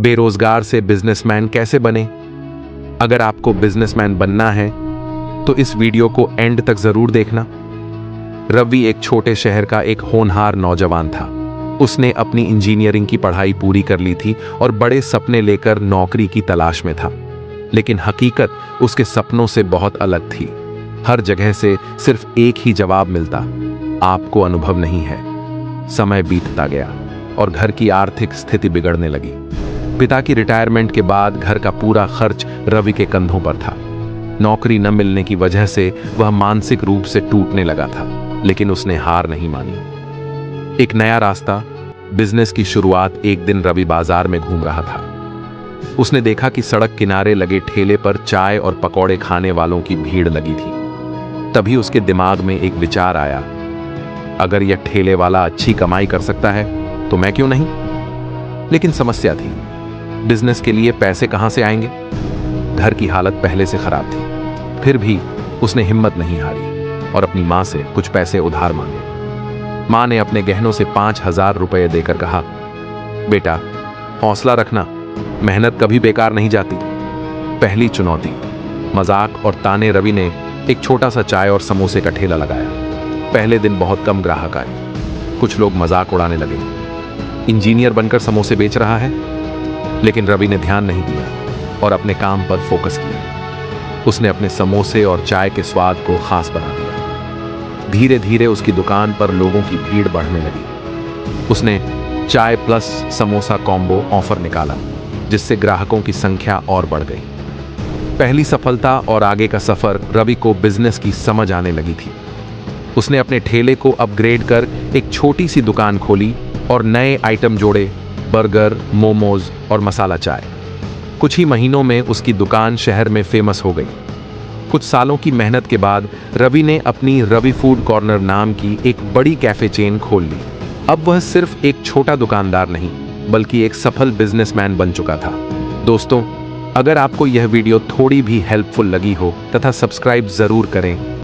बेरोजगार से बिजनेसमैन कैसे बने। अगर आपको बिजनेसमैन बनना है तो इस वीडियो को एंड तक जरूर देखना। रवि एक छोटे शहर का एक होनहार नौजवान था। उसने अपनी इंजीनियरिंग की पढ़ाई पूरी कर ली थी और बड़े सपने लेकर नौकरी की तलाश में था। लेकिन हकीकत उसके सपनों से बहुत अलग थी। हर जगह से सिर्फ एक ही जवाब मिलता, आपको अनुभव नहीं है। समय बीतता गया और घर की आर्थिक स्थिति बिगड़ने लगी। पिता की रिटायरमेंट के बाद घर का पूरा खर्च रवि के कंधों पर था। नौकरी न मिलने की वजह से वह मानसिक रूप से टूटने लगा था, लेकिन उसने हार नहीं मानी। एक नया रास्ता, बिजनेस की शुरुआत। एक दिन रवि बाजार में घूम रहा था। उसने देखा कि सड़क किनारे लगे ठेले पर चाय और पकौड़े खाने वालों की भीड़ लगी थी। तभी उसके दिमाग में एक विचार आया, अगर यह ठेले वाला अच्छी कमाई कर सकता है तो मैं क्यों नहीं। लेकिन समस्या थी, बिजनेस के लिए पैसे कहां से आएंगे। घर की हालत पहले से खराब थी। फिर भी उसने हिम्मत नहीं हारी और अपनी मां से कुछ पैसे उधार मांगे। मां ने अपने गहनों से 5,000 रुपए देकर कहा, बेटा हौसला रखना, मेहनत कभी बेकार नहीं जाती। पहली चुनौती, मजाक और ताने। रवि ने एक छोटा सा चाय और समोसे का ठेला लगाया। पहले दिन बहुत कम ग्राहक आए। कुछ लोग मजाक उड़ाने लगे, इंजीनियर बनकर समोसे बेच रहा है। लेकिन रवि ने ध्यान नहीं दिया और अपने काम पर फोकस किया। उसने अपने समोसे और चाय के स्वाद को खास बना दिया। धीरे धीरे उसकी दुकान पर लोगों की भीड़ बढ़ने लगी। उसने चाय प्लस समोसा कॉम्बो ऑफर निकाला, जिससे ग्राहकों की संख्या और बढ़ गई। पहली सफलता और आगे का सफर। रवि को बिजनेस की समझ आने लगी थी। उसने अपने ठेले को अपग्रेड कर एक छोटी सी दुकान खोली और नए आइटम जोड़े, बर्गर, मोमोज और मसाला चाय। कुछ ही महीनों में उसकी दुकान शहर में फेमस हो गई। कुछ सालों की मेहनत के बाद रवि ने अपनी रवि फूड कॉर्नर नाम की एक बड़ी कैफे चेन खोल ली। अब वह सिर्फ एक छोटा दुकानदार नहीं, बल्कि एक सफल बिजनेसमैन बन चुका था। दोस्तों, अगर आपको यह वीडियो थोड़ी भी हेल्पफुल लगी हो तथा सब्सक्राइब जरूर करें।